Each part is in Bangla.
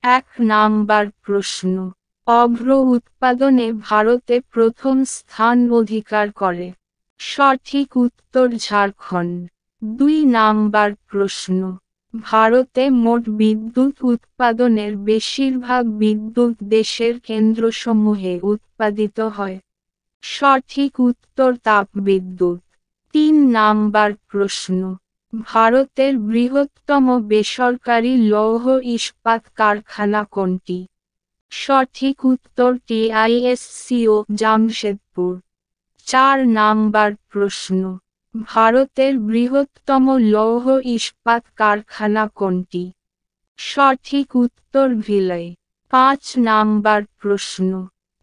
নাম্বার প্রশ্ন। অভ্র উৎপাদনে ভারতে প্রথম স্থান অধিকার করে। সঠিক উত্তর ঝাড়খণ্ড। 2 নাম্বার প্রশ্ন। ভারতে মোট বিদ্যুৎ উৎপাদনের বেশিরভাগ বিদ্যুৎ দেশের কেন্দ্রসমূহে উৎপাদিত হয়। সঠিক উত্তর তাপবিদ্যুৎ। 3 নাম্বার প্রশ্ন। ভারতের বৃহত্তম বেসরকারি লৌহ ইস্পাত কারখানা কোনটি? সঠিক উত্তর TISCO জামশেদপুর। 4 নাম্বার প্রশ্ন। ভারতের বৃহত্তম লৌহ ইস্পাত কারখানা কোনটি? সঠিক উত্তর ভিলাই। 5 নাম্বার প্রশ্ন।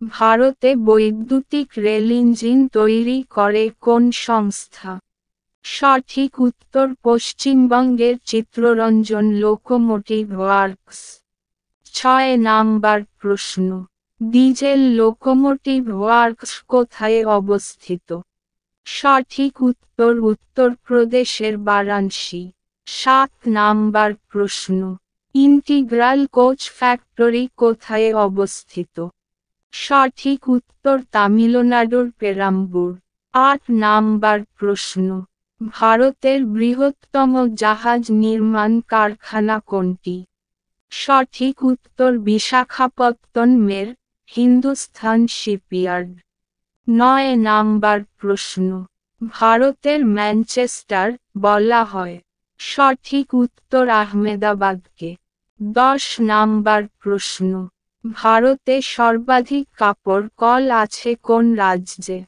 ভারতে বৈদ্যুতিক রেল ইঞ্জিন তৈরি করে কোন সংস্থা? সঠিক উত্তর পশ্চিমবঙ্গের চিত্তরঞ্জন লোকোমোটিভ ওয়ার্কস। 6 নাম্বার প্রশ্ন। ডিজেল লোকোমোটিভ ওয়ার্কস কোথায় অবস্থিত? সঠিক উত্তর উত্তরপ্রদেশের বারাণসী। 7 নাম্বার প্রশ্ন। ইন্টিগ্রাল কোচ ফ্যাক্টরি কোথায় অবস্থিত? সঠিক উত্তর তামিলনাড়ুর পেরাম্বুর। 8 নাম্বার প্রশ্ন। ভারতের বৃহত্তম জাহাজ নির্মাণ কারখানা কোনটি? সঠিক উত্তর বিশাখাপত্তনমের হিন্দুস্থান শিপইয়ার্ড। 9 নাম্বার প্রশ্ন। ভারতের ম্যানচেস্টার বলা হয়। সঠিক উত্তর আহমেদাবাদকে। 10 নাম্বার প্রশ্ন। ভারতে সর্বাধিক কাপড় কল আছে কোন রাজ্যে?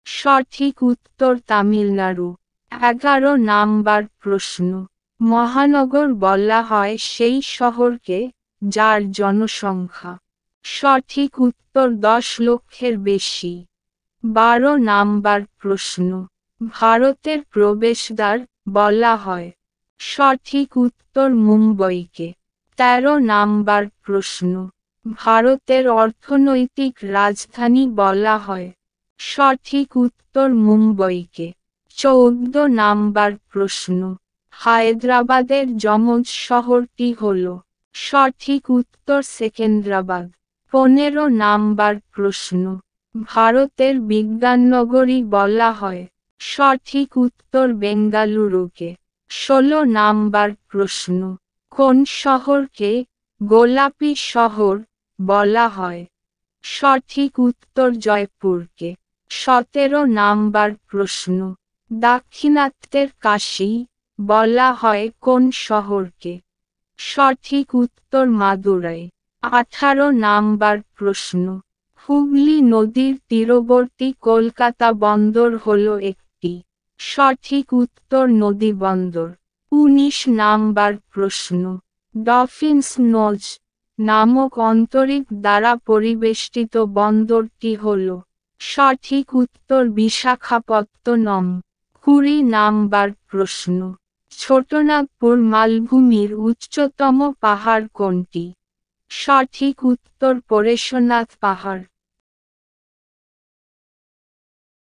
সঠিক উত্তর তামিলনাড়ু। 11 নাম্বার প্রশ্ন। মহানগর বলা হয় সেই শহরকে যার জনসংখ্যা। সঠিক উত্তর 10 লক্ষের বেশি। 12 নাম্বার প্রশ্ন। ভারতের প্রবেশদ্বার বলা হয়। সঠিক উত্তর মুম্বইকে। 13 নাম্বার প্রশ্ন। ভারতের অর্থনৈতিক রাজধানী বলা হয়। সঠিক উত্তর মুম্বইকে। 14 নাম্বার প্রশ্ন। হায়দ্রাবাদের যমজ শহরটি হল। সঠিক উত্তর সেকেন্দ্রাবাদ। 15 নাম্বার প্রশ্ন। ভারতের বিজ্ঞাননগরী বলা হয়। সঠিক উত্তর বেঙ্গালুরুকে। 16 নাম্বার প্রশ্ন। কোন শহরকে গোলাপি শহর বলা হয়? সঠিক উত্তর জয়পুরকে। 17 নাম্বার প্রশ্ন। দাক্ষিণাত্যের কাশী বলা হয় কোন শহরকে? সঠিক উত্তর মাদুরাই। 18 নাম্বার প্রশ্ন। হুগলি নদীর তীরবর্তী কলকাতা বন্দর হল একটি। সঠিক উত্তর নদী বন্দর। 19 নাম্বার প্রশ্ন। ডফিন্স নোজ নামক অন্তরীপ দ্বারা পরিবেষ্টিত বন্দরটি হল। সঠিক উত্তর বিশাখাপত্তনম। 20 নাম্বার প্রশ্ন। ছোটনাগপুর মালভূমির উচ্চতম পাহাড় কোনটি? সঠিক উত্তর পরেশনাথ পাহাড়।